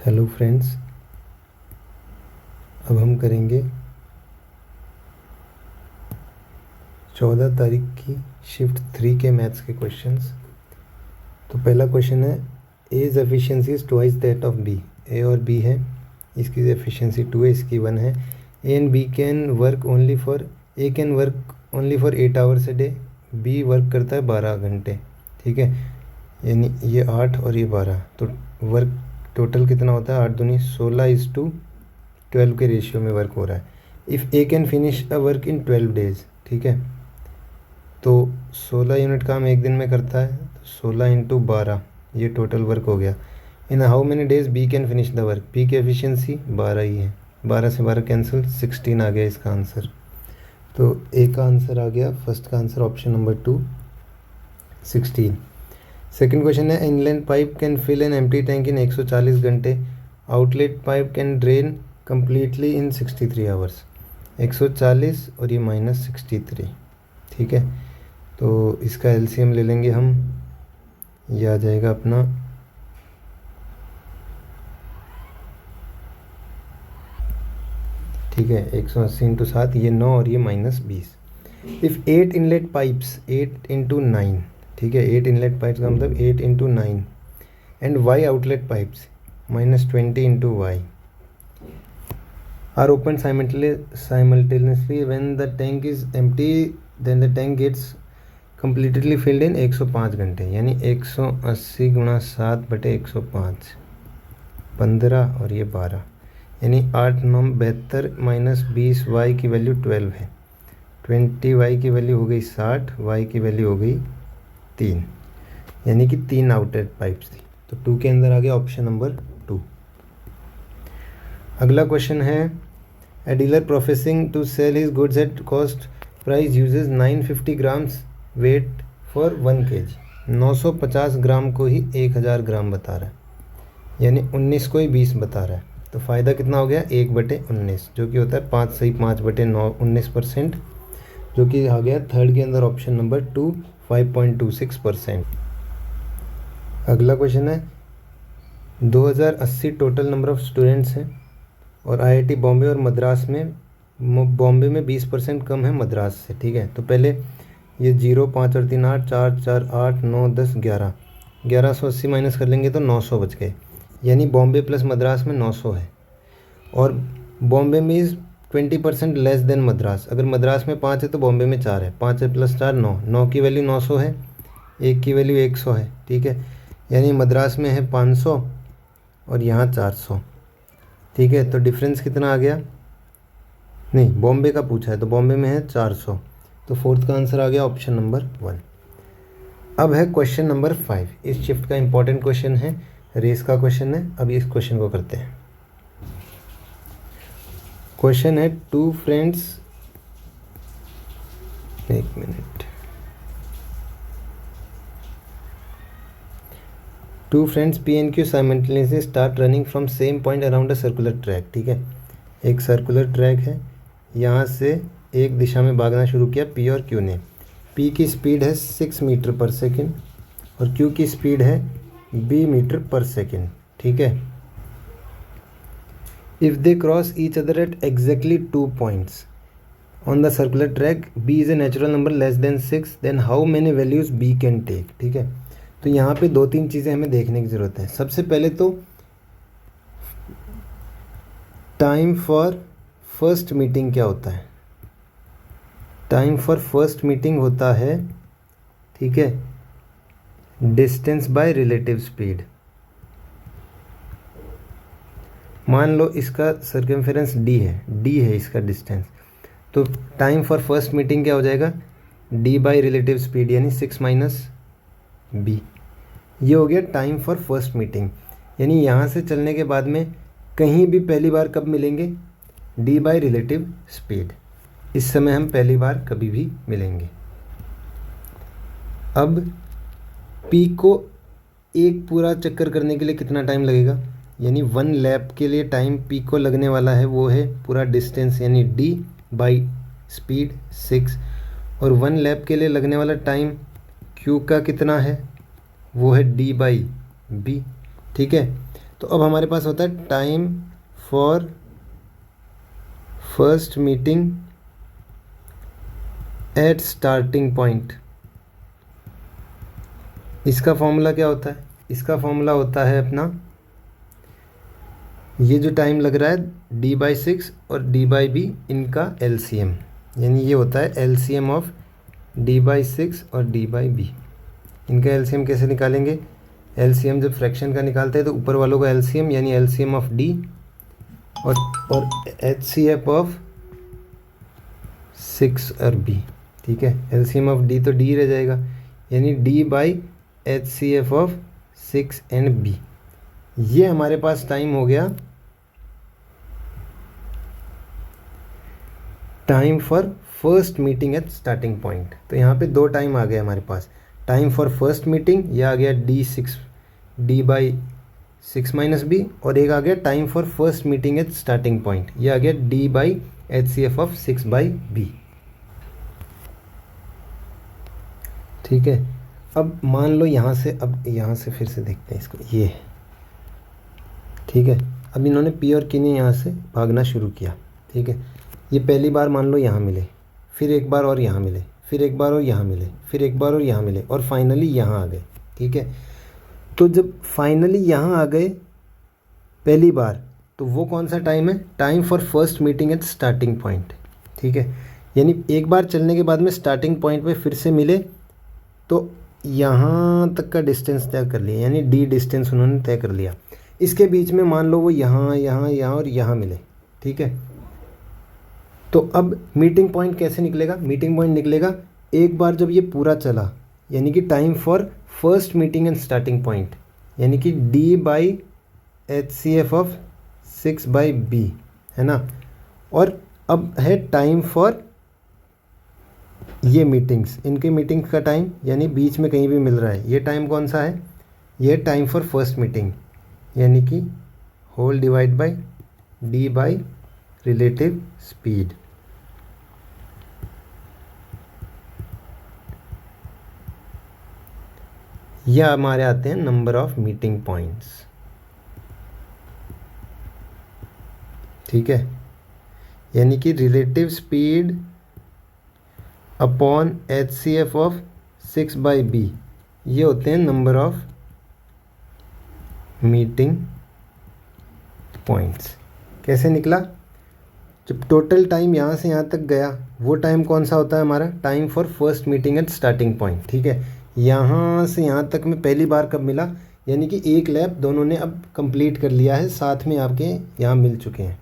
Hello friends, अब हम करेंगे 14 तारीख की शिफ्ट 3 के मैथ्स के क्वेश्चंस। तो पहला क्वेश्चन है A's efficiency is twice that of B. A और बी है, इसकी एफिशिएंसी 2 है, इसकी 1 है। A and B can work only for A can work only for 8 hours a day, B work करता है 12 घंटे। ठीक है, यानी ये 8 और ये 12, तो वर्क टोटल कितना होता है? 8 दूनी 16:12 के रेशियो में वर्क हो रहा है। If A can finish a work in 12 days, ठीक है, तो 16 यूनिट काम एक दिन में करता है, तो 16 × 12 ये टोटल वर्क हो गया। In how many days B can finish the work, B की एफिशिएंसी 12 ही है, 12 से 12 कैंसिल, 16 आ गया इसका आंसर। तो ए का आंसर आ गया, फर्स्ट का answer option number 2 16। Second question है inlet pipe can fill an empty tank in 140 घंटे, outlet pipe can drain completely in 63 hours. 140 और ये -63, ठीक है, तो इसका एलसीएम ले लेंगे हम, ये आ जाएगा अपना ठीक है 180 × 7, ये 9 और ये -20। इफ़ 8 इनलेट पाइप्स 8 × 9, ठीक है, 8 इनलेट पाइप्स का मतलब 8 × 9 and y outlet pipes -20 × y are open simultaneously when the tank is empty, then the tank gets completely filled in 105 घंटे, यानी 180 × 7/105, 15 और ये 12, यानी 8 9 72 -20 y की वैल्यू 12 है, 20 y की वैल्यू हो गई 60, y की वैल्यू हो गई 3, यानी कि 3 आउटलेट पाइप्स थी। तो 2 के अंदर आ गया ऑप्शन नंबर 2। अगला क्वेश्चन है a dealer professing to sell his goods at cost price uses 950 grams weight for 1 kg, 950 gram को ही 1000 ग्राम बता रहा है, यानी 19 को ही 20 बता रहा है। तो फ़ायदा कितना हो गया? 1/19, जो कि होता है 5 सही 5/9 19%, जो कि आ गया थर्ड के अंदर ऑप्शन नंबर 2 5.26%। अगला क्वेश्चन है 2080 टोटल नंबर ऑफ़ स्टूडेंट्स हैं और आईआईटी बॉम्बे और मद्रास में, बॉम्बे में 20% कम है मद्रास से, ठीक है। तो पहले ये 0 5 और 3 8 4 4 8 9 10 11, 1180 माइनस कर लेंगे तो 900 बच गए, यानी बॉम्बे प्लस मद्रास में 900 है, और बॉम्बे में इज़ 20% लेस देन मद्रास। अगर मद्रास में 5 है तो बॉम्बे में 4 है, 5 + 4 9, 9 की वैल्यू 900 है, 1 की वैल्यू 100 है, ठीक है, यानी मद्रास में है 500 और यहाँ 400, ठीक है। तो डिफरेंस कितना आ गया? नहीं, बॉम्बे का पूछा है, तो बॉम्बे में है 400, तो फोर्थ का आंसर आ गया ऑप्शन नंबर 1। अब है क्वेश्चन नंबर 5, इस शिफ्ट का इंपॉर्टेंट क्वेश्चन है, रेस का क्वेश्चन है। अब इस क्वेश्चन को करते हैं। क्वेश्चन है टू फ्रेंड्स, एक minute, two friends P and Q simultaneously start running from same point around a circular track, ठीक है, एक सर्कुलर ट्रैक है, यहाँ से एक दिशा में भागना शुरू किया पी और क्यू ने। पी की स्पीड है 6 मीटर पर सेकेंड और क्यू की स्पीड है b मीटर पर सेकेंड, ठीक है। If they cross each other at exactly 2 points on the circular track, b is a natural number less than 6, then how many values b can take, ठीक है। तो यहाँ पे 2-3 चीज़ें हमें देखने की ज़रूरत है। सबसे पहले तो टाइम फॉर फर्स्ट मीटिंग क्या होता है? टाइम फॉर फर्स्ट मीटिंग होता है, ठीक है, डिस्टेंस बाय रिलेटिव स्पीड। मान लो इसका सर्कमफेरेंस d है इसका डिस्टेंस, तो टाइम फॉर फर्स्ट मीटिंग क्या हो जाएगा? d बाई रिलेटिव स्पीड, यानी 6 - b, ये हो गया टाइम फॉर फर्स्ट मीटिंग। यानी यहाँ से चलने के बाद में कहीं भी पहली बार कब मिलेंगे? d बाई रिलेटिव स्पीड, इस समय हम पहली बार कभी भी मिलेंगे। अब p को एक पूरा चक्कर करने के लिए कितना टाइम लगेगा? यानी 1 लैप के लिए टाइम p को लगने वाला है, वो है पूरा डिस्टेंस, यानी d बाई स्पीड 6, और 1 लैप के लिए लगने वाला टाइम q का कितना है? वो है d बाई b, ठीक है। तो अब हमारे पास होता है time for first meeting at starting point. इसका फॉर्मूला क्या होता है? इसका फॉर्मूला होता है अपना, ये जो टाइम लग रहा है d/6 और d/b, इनका LCM, यानी ये होता है LCM ऑफ d/6 और d/b। इनका LCM कैसे निकालेंगे? LCM जब फ्रैक्शन का निकालते हैं तो ऊपर वालों का LCM यानी LCM ऑफ d और HCF ऑफ 6 और b। ठीक है, LCM ऑफ d तो d रह जाएगा, यानी d/HCF ऑफ 6 एंड b। ये हमारे पास टाइम हो गया, time for first meeting at starting point. तो यहाँ पे दो टाइम आ गए हमारे पास, टाइम फॉर फर्स्ट मीटिंग यह आ गया d/6 माइनस b, और एक आ गया time for first meeting at starting point, यह आ गया d/HCF ऑफ 6/b। ठीक है, अब मान लो यहाँ से, अब यहाँ से फिर से देखते हैं इसको, ये ठीक है। अब इन्होंने p और q ने यहाँ से भागना शुरू किया। ठीक है, ये पहली बार मान लो यहाँ मिले, फिर एक बार और यहाँ मिले, फिर एक बार और यहाँ मिले, फिर एक बार और यहाँ मिले, और फाइनली यहाँ आ गए। ठीक है, तो जब फाइनली यहाँ आ गए पहली बार, तो वो कौन सा टाइम है? Time for first meeting at starting point. ठीक है, यानी एक बार चलने के बाद में स्टार्टिंग पॉइंट पे फिर से मिले, तो यहाँ तक का डिस्टेंस तय कर लिया, यानी d डिस्टेंस उन्होंने तय कर लिया। इसके बीच में मान लो वो यहाँ यहाँ यहाँ और यहाँ मिले। ठीक है, तो अब मीटिंग पॉइंट कैसे निकलेगा? मीटिंग पॉइंट निकलेगा एक बार जब ये पूरा चला, यानी कि time for first meeting and starting point, यानी कि d/HCF ऑफ 6/b, है ना। और अब है टाइम फॉर ये मीटिंग्स, इनके मीटिंग्स का टाइम, यानी बीच में कहीं भी मिल रहा है, ये टाइम कौन सा है? ये टाइम फॉर फर्स्ट मीटिंग, यानी कि whole divide by d by relative speed. यह हमारे आते हैं नंबर ऑफ मीटिंग पॉइंट्स। ठीक है, यानी कि relative speed upon HCF of 6/b, ये होते हैं नंबर ऑफ मीटिंग पॉइंट्स। कैसे निकला? जब टोटल टाइम यहाँ से यहाँ तक गया, वो टाइम कौन सा होता है हमारा? Time for first meeting at starting point. ठीक है, यहाँ से यहाँ तक में पहली बार कब मिला, यानी कि एक लैप दोनों ने अब कंप्लीट कर लिया है, साथ में आपके यहाँ मिल चुके हैं,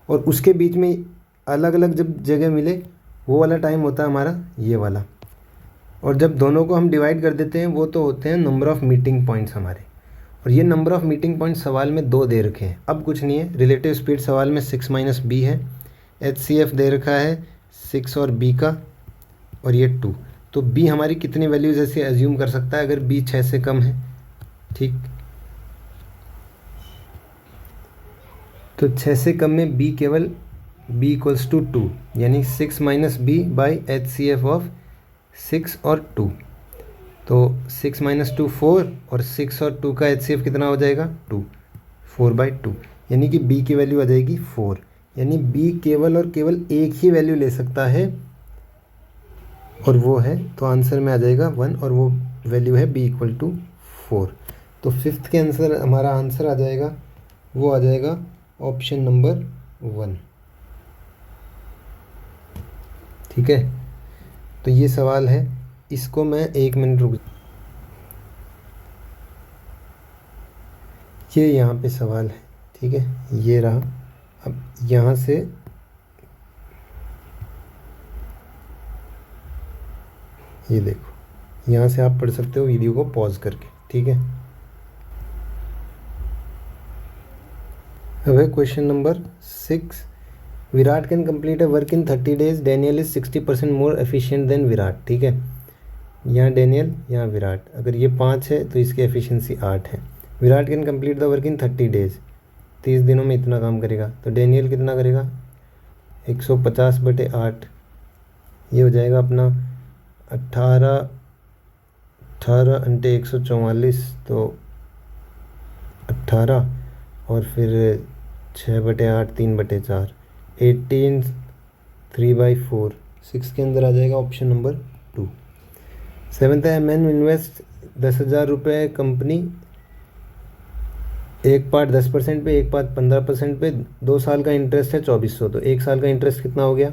और उसके बीच में अलग अलग जब जगह मिले, वो वाला टाइम होता है हमारा ये वाला। और जब दोनों को हम डिवाइड कर देते हैं, वो तो होते हैं नंबर ऑफ़ मीटिंग पॉइंट्स हमारे। और ये नंबर ऑफ़ मीटिंग पॉइंट सवाल में 2 दे रखे हैं, अब कुछ नहीं है। रिलेटिव स्पीड सवाल में 6 - b है, HCF दे रखा है 6 और b का, और ये 2। तो b हमारी कितनी वैल्यूज़ ऐसे एज्यूम कर सकता है अगर b 6 से कम है? ठीक, तो 6 से कम में b केवल b = 2, यानी 6 - b बाई HCF ऑफ 6 और 2। तो 6 - 2 4, और 6 और 2 का HCF कितना हो जाएगा? 2, 4/2, यानी कि b की वैल्यू आ जाएगी 4। यानी b केवल और केवल एक ही वैल्यू ले सकता है, और वो है, तो आंसर में आ जाएगा 1, और वो वैल्यू है b = 4। तो 5th के आंसर, हमारा आंसर आ जाएगा, वो आ जाएगा ऑप्शन नंबर 1। ठीक है, तो ये सवाल है, इसको मैं 1 मिनट रुक, ये यहाँ पे सवाल है। ठीक है, ये रहा। अब यहाँ से ये देखो, यहाँ से आप पढ़ सकते हो वीडियो को पॉज करके। ठीक है, अब है question number 6। Virat can complete a work in 30 days, Daniel is 60% more efficient then Virat. ठीक है, यहाँ डैनियल, यहाँ विराट, अगर ये 5 है तो इसकी एफिशिएंसी 8 है। Virat can complete the work in 30 days, 30 दिनों में इतना काम करेगा, तो डैनियल कितना करेगा? 150/8, ये हो जाएगा अपना 18 × 144, तो 18, और फिर 6/8 3/4 18 3/4 6 के अंदर आ जाएगा ऑप्शन नंबर 2। सेवन्थ है मैन इन्वेस्ट 10,000 रुपये कंपनी, एक पार्ट 10% पे, एक पार्ट 15% पे, 2 साल का इंटरेस्ट है 2400, तो 1 साल का इंटरेस्ट कितना हो गया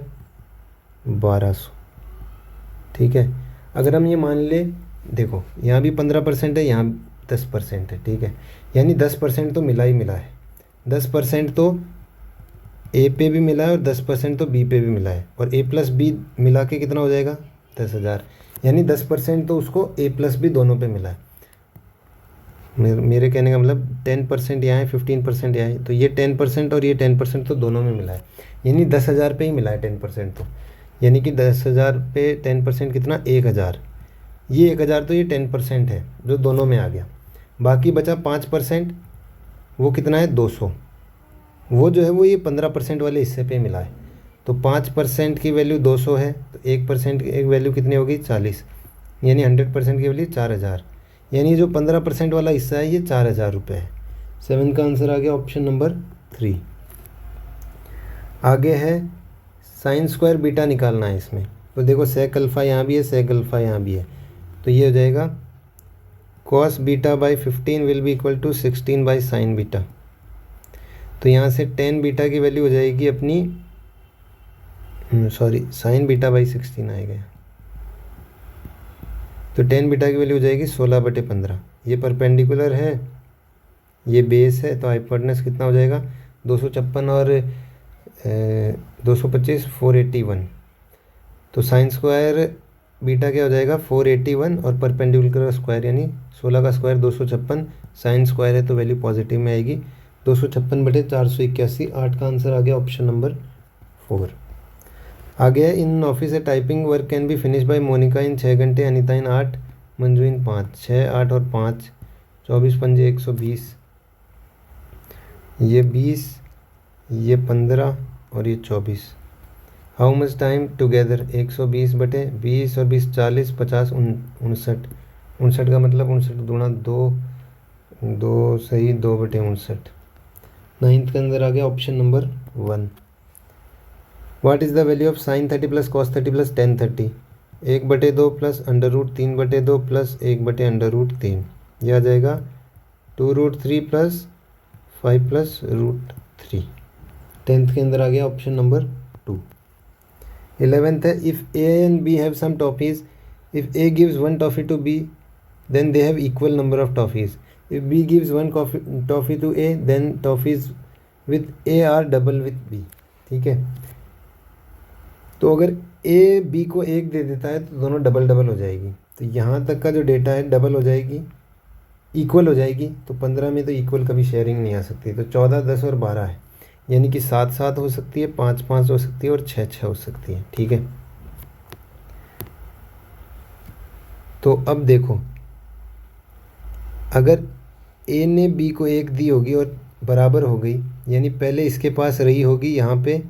1200। ठीक है, अगर हम ये मान ले, देखो यहाँ भी 15% है, यहाँ 10% है, ठीक है, यानी 10% तो मिला ही मिला है, 10% तो ए पे भी मिला है और 10% तो बी पे भी मिला है, और ए प्लस बी मिला के कितना हो जाएगा 10,000, यानी 10% तो उसको ए प्लस बी दोनों पे मिला है। मेरे कहने का मतलब 10% यहाँ है, 15% यहाँ है, तो ये 10% और ये 10% तो दोनों में मिला है, यानी 10,000 पे ही मिला है 10%, तो यानी कि 10,000 पे 10% कितना 1,000, ये 1,000 तो ये 10% है जो दोनों में आ गया। बाकी बचा 5%, वो कितना है 200, वो जो है वो ये 15% वाले हिस्से पे मिला है, तो 5% की वैल्यू 200 है, तो 1% की एक वैल्यू कितनी होगी 40, यानी 100% की वैल्यू 4,000, यानी जो 15% वाला हिस्सा है ये 4,000 रुपये है। 7 का आंसर आ गया ऑप्शन नंबर 3। आगे है साइन स्क्वायर बीटा निकालना है इसमें, तो देखो सेक अल्फ़ा यहाँ भी है, सेक अल्फ़ा यहाँ भी है, तो ये हो जाएगा cos beta by 15 will be equal to 16 by sine beta, तो यहाँ से टेन बीटा की वैल्यू हो जाएगी अपनी, सॉरी साइन बीटा बाई 16 आएगा, तो टेन बीटा की वैल्यू हो जाएगी 16/15। ये परपेंडिकुलर है, ये बेस है, तो हाइपोटेनस कितना हो जाएगा 256 और 225 481, तो साइन स्क्वायर बीटा क्या हो जाएगा 481 और परपेंडिकुलर का स्क्वायर यानी 16 का स्क्वायर 256, साइन स्क्वायर है तो वैल्यू पॉजिटिव में आएगी, 256/481। 8 का आंसर आ गया ऑप्शन नंबर 4। आगे है इन ऑफिस है typing work can be finish by Monica in 6 घंटे, अनिता इन 8, मंजू इन 5, 6 8 और 5 24 पंजे 120, ये 20, ये 15 और ये 24। हाउ मच टाइम टुगेदर 120/20 और 20 40 50 59, 59 का मतलब 59 दूना 2, 2 सही 2/59। 9th के अंदर आ गया option number 1। What is the value of sine 30 plus cos 30 plus ten 30, 1/2 plus √3/2 plus 1/√3, यह आ जाएगा 2√3 प्लस 5 प्लस √3। 10th के अंदर आ गया ऑप्शन नंबर 2। 11th है if A and B have some toffees, if A gives 1 toffee to B then they have equal number of toffees, if B gives 1 toffee to A then toffees with A are double with B. ठीक है, तो अगर A B को 1 दे देता है तो दोनों double double हो जाएगी, तो यहाँ तक का जो डेटा है डबल हो जाएगी, इक्वल हो जाएगी, तो 15 में तो इक्वल कभी शेयरिंग नहीं आ सकती, तो 14 10 और 12 है, यानी कि 7 7 हो सकती है, 5 5 हो सकती है और 6 6 हो सकती है। ठीक है, तो अब देखो अगर ए ने बी को 1 दी होगी और बराबर हो गई, यानी पहले इसके पास रही होगी यहाँ पे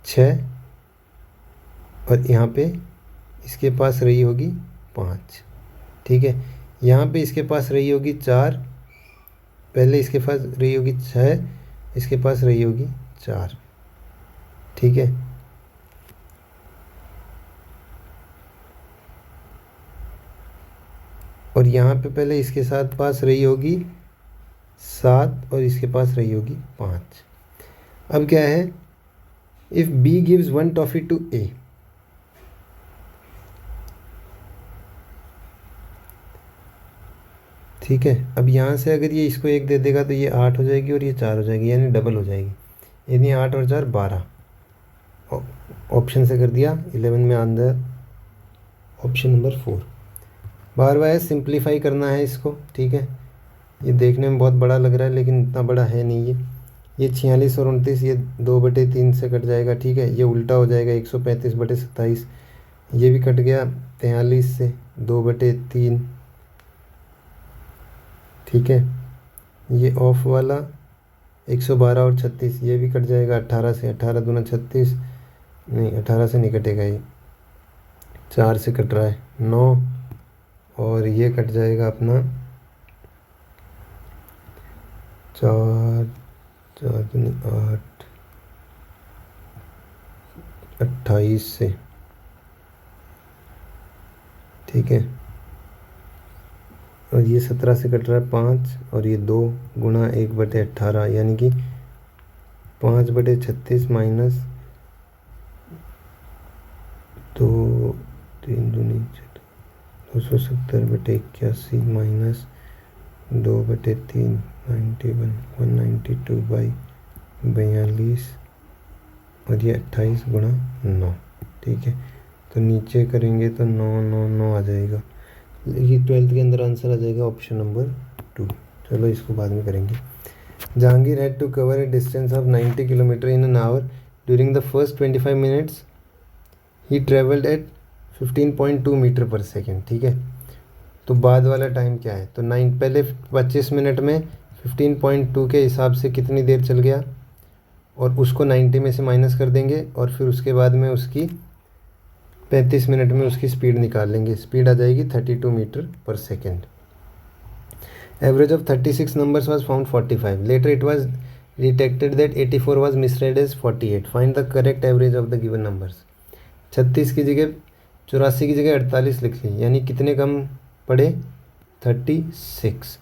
6 और यहाँ पे इसके पास रही होगी 5। ठीक है, यहाँ पे इसके पास रही होगी 4, पहले इसके पास रही होगी 6, इसके पास रही होगी 4। ठीक है, और यहाँ पे पहले इसके साथ पास रही होगी 7 और इसके पास रही होगी 5। अब क्या है, if B gives 1 toffee to A, ठीक है, अब यहाँ से अगर ये इसको 1 दे देगा तो ये 8 हो जाएगी और ये 4 हो जाएगी, यानी डबल हो जाएगी, यानी 8 और 4 12, ऑप्शन से कर दिया। 11 में अंदर ऑप्शन नंबर 4। 12वां है सिंप्लीफाई करना है इसको। ठीक है, ये देखने में बहुत बड़ा लग रहा है लेकिन इतना बड़ा है नहीं, ये 46 और 29 ये 2/3 से कट जाएगा। ठीक है, ये उल्टा हो जाएगा 135/27, ये भी कट गया 43 से 2/3। ठीक है, ये ऑफ वाला 112 और 36 ये भी कट जाएगा 18 से, 18 दूना 36, नहीं 18 से नहीं कटेगा, ये 4 से कट रहा है 9, और ये कट जाएगा अपना 4 4 दूनी 8, 28 से, ठीक है। और ये 17 से कट रहा है 5, और ये 2 गुणा 1/18, यानी कि 5/36 माइनस 2, 3 दूनी 270/81 माइनस 2/3, 91, 192/42, और ये 28 गुणा 9, ठीक है। तो नीचे करेंगे तो 9 9 9 आ जाएगा। ये 12th के अंदर आंसर आ जाएगा ऑप्शन नंबर 2। चलो इसको बाद में करेंगे। Jahangir had to cover a distance of 90 kilometre in an hour during the first 25 minutes he travelled at 15.2 metre per second, ठीक है। तो बाद वाला टाइम क्या है, तो पहले 25 मिनट में 15.2 के हिसाब से कितनी देर चल गया, और उसको 90 में से माइनस कर देंगे, और फिर उसके बाद में उसकी 35 मिनट में उसकी स्पीड निकाल लेंगे। स्पीड आ जाएगी 32 metre per second. Average of 36 numbers was found 45। Later it was detected that 84 was misread as 48। Find the correct average of the given numbers. 36 की जगह 84 की जगह 48 लिख ली, यानी कितने कम पढ़े, 36,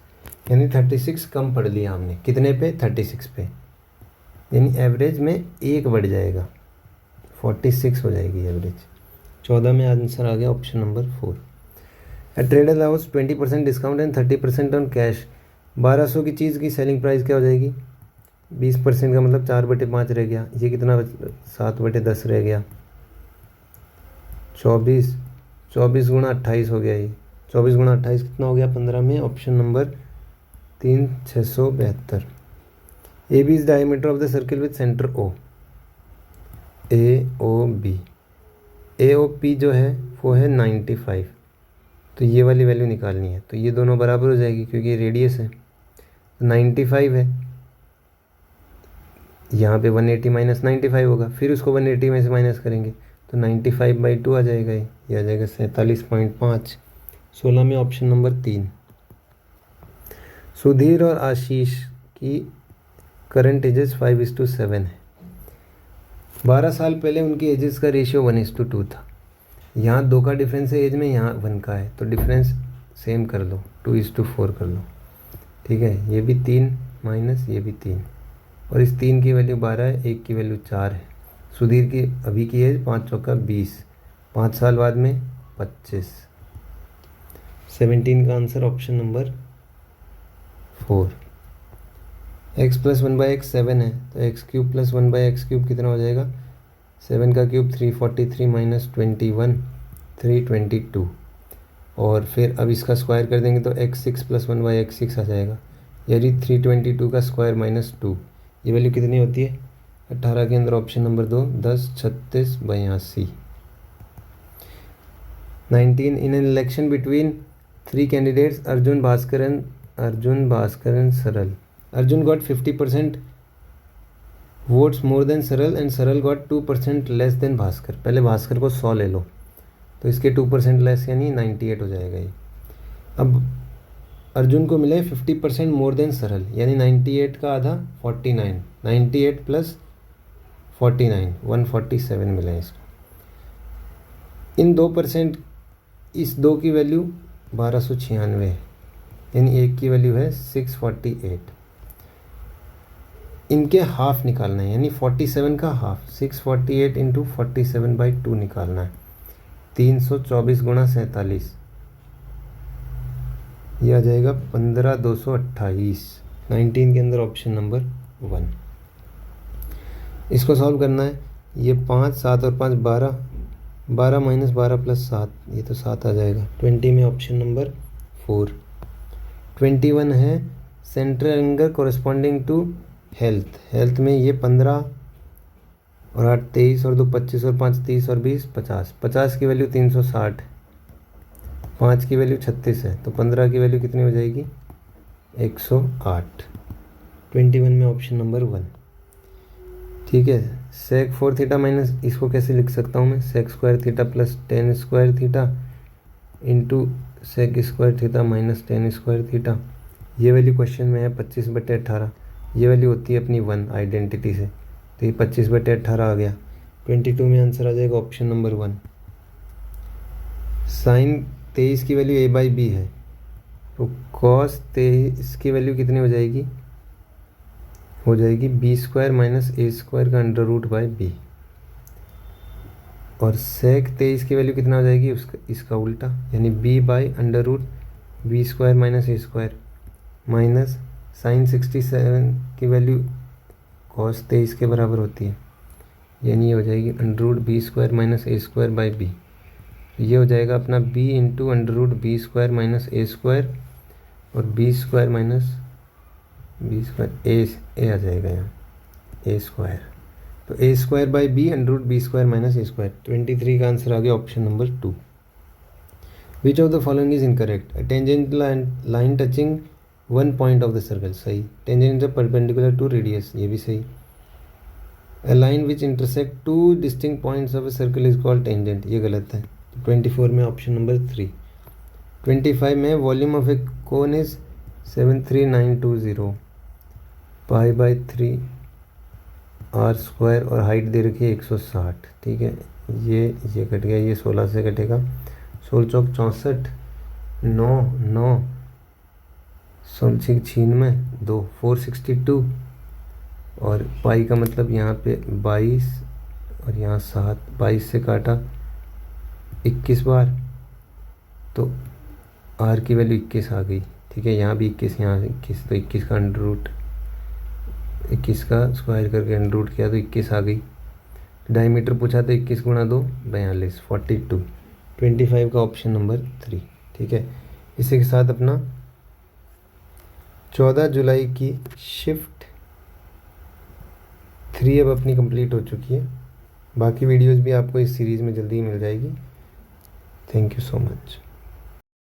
यानी 36 कम पढ़ लिया हमने, कितने पे, 36 पे, यानी एवरेज में 1 बढ़ जाएगा, 46 हो जाएगी एवरेज। 14 में आंसर आ गया option number 4। A trader allows 20% discount and 30% on cash. 1200 की चीज़ की सेलिंग प्राइस क्या हो जाएगी, 20% का मतलब 4/5 रह गया, ये कितना 7/10 रह गया, 24 गुणा 28 हो गया, ये 24 गुणा 28 कितना हो गया, 15 में option number 3, 672। A B is diameter of the circle with centre O. A O P जो है वो है 95, तो ये वाली वैल्यू निकालनी है, तो ये दोनों बराबर हो जाएगी क्योंकि ये रेडियस है, तो 95 है, यहाँ पे 180 माइनस 95 होगा, फिर उसको 180 में से माइनस करेंगे तो 95/2 आ जाएगा, ये आ जाएगा 47.5। 16 में ऑप्शन नंबर 3। सुधीर और आशीष की करंट एजेस 5:7 है। 12 साल पहले उनकी एजेस का रेशियो 1:2 था। यहाँ 2 का डिफरेंस है एज में, यहाँ 1 का है, तो डिफरेंस सेम कर लो, 2:4 कर लो, ठीक है। ये भी 3 माइनस ये भी 3, और इस 3 की वैल्यू 12 है, 1 की वैल्यू 4 है। सुधीर की अभी की एज 5 चौका 20, 5 साल बाद में 25। 17 का answer option number 4। x + 1/x 7 है, तो x³ + 1/x³ कितना हो जाएगा, 7 का क्यूब 343 माइनस 21 322, और फिर अब इसका स्क्वायर कर देंगे तो x6 + 1/x6 आ जाएगा, यानी 322 का स्क्वायर माइनस 2, ये वैल्यू कितनी होती है, 18 के अंदर option number 2, 10 36 82। 19 in an election between 3 candidates Arjun Bhaskar and Saral. Arjun got 50% votes more than Saral and Saral got 2% less than Bhaskar. पहले भास्कर को 100 ले लो, तो इसके 2% लेस यानी 98 हो जाएगा ये। अब अर्जुन को मिले 50% मोर देन सरल, यानी 98 का आधा 49, 98 + 49 147 मिला इसको। इन 2%, इस 2 की वैल्यू 1296 है, यानी 1 की वैल्यू है 648। इनके हाफ निकालना है, यानी 47 का हाफ, 648 × 47/2 निकालना है, 324 गुणा 47, ये आ जाएगा 15,228। 19 के अंदर ऑप्शन नंबर 1। इसको सॉल्व करना है, ये 5 7 और 5 12, 12 माइनस 12 + 7, ये तो 7 आ जाएगा। 20 में ऑप्शन नंबर 4। 21 है central angle corresponding to health में ये 15 और 8 23 और 2 25 और 5 30 और 20 50, 50 की वैल्यू 360, 5 की वैल्यू 36 है, तो 15 की वैल्यू कितनी हो जाएगी, 108। 21 में ऑप्शन नंबर 1, ठीक है। sec4 थीटा माइनस, इसको कैसे लिख सकता हूँ मैं, sec² theta + tan² theta into sec² theta minus tan² theta, ये वैल्यू क्वेश्चन में है 25/18, ये वैल्यू होती है अपनी 1 आइडेंटिटी से, तो ये 25/18 आ गया। 22 में आंसर आ जाएगा ऑप्शन नंबर 1। साइन 23 की वैल्यू a/b है, तो कॉस 23 की वैल्यू कितनी हो जाएगी, हो जाएगी b² - a² का √b। और सेक 23 की वैल्यू कितना हो जाएगी, उसका इसका उल्टा, यानी b/√b² - a² माइनस साइन 67 की वैल्यू कॉस 23 के बराबर होती है, यानी ये हो जाएगी √b² - a²/b। ये हो जाएगा अपना b × √b² - a² और a आ जाएगा यहाँ a², तो a²/b √b² - a²। 23 का आंसर आ गया option number 2। Which of the following is incorrect? A tangent line touching one point of the circle, सही। Tangent is perpendicular to radius, ये भी सही। A line which intersect two distinct points of a circle is called tangent, ये गलत है। 24 में option number 3। 25 में volume of A cone is 73920 π/3 r² और हाइट दे रखी है 160, ठीक है। ये कट गया, ये 16 से कटेगा, 16 चौक 64, 9 9 96 2 462 और पाई का मतलब यहाँ पे 22 और यहाँ 7, 22 से काटा 21 बार, तो आर की वैल्यू 21 आ गई, ठीक है। यहाँ भी 21, यहाँ 21, तो 21 का √21 का स्क्वायर करके √ किया तो 21 आ गई। डायमीटर पूछा तो 21 × 2 42, 42। 25 का ऑप्शन नंबर 3, ठीक है। इसी के साथ अपना 14 जुलाई की शिफ्ट 3 अब अपनी कंप्लीट हो चुकी है। बाकी वीडियोस भी आपको इस सीरीज़ में जल्दी ही मिल जाएगी। Thank you so much.